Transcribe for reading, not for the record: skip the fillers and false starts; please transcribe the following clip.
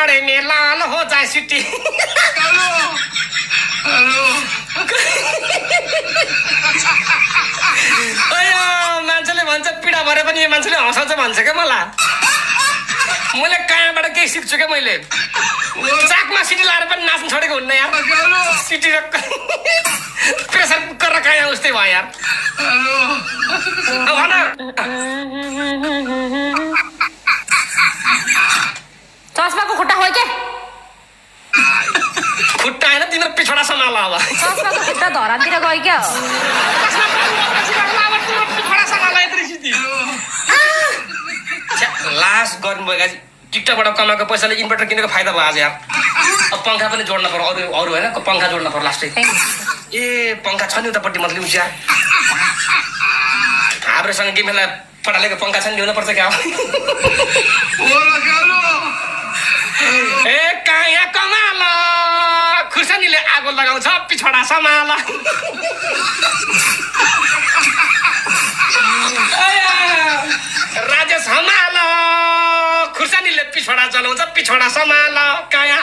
पहाड़े में लाल हो जाए सिटी मान्छेले भन्छ पीडा भरे पनि यो मान्छेले हँसाउँछ भन्छ क्या मलाई मैले कहाँबाट केही सिक्छु क्या मैले चाकमा सिटी लाएर पनि नाच्नु छोडेको हुन्न यार सिटी र प्रेसर कुकर र कहाँ उस्तै भयो यार भन चस्माको खुट्टा हो क्या खुट्टा होइन तिम्रो पिछोडा सम्हाल अब चस्माको खुट्टा धरातिर गयो क्या लास गर्नुभयो टिकटकबाट कमाएको पैसाले इन्भर्टर किनेको फाइदा भयो आज यार अब पङ्खा पनि जोड्न पर्यो अरू अरू होइन पङ्खा जोड्न पर्यो लास्टै ए पङ्खा छ नि उतापट्टि मतलब उस्या हाम्रोसँग गेमलाई पठालेको पङ्खा छ नि ल्याउनु पर्छ क्या ए कहाँ कमाल खुर्सानीले आगो लगाउँछ पिछोडा सम्हाल राजेश सम्हाल खुर्सानीले पिछोडा चलाउँछ पिछोडा सम्हाल कहाँ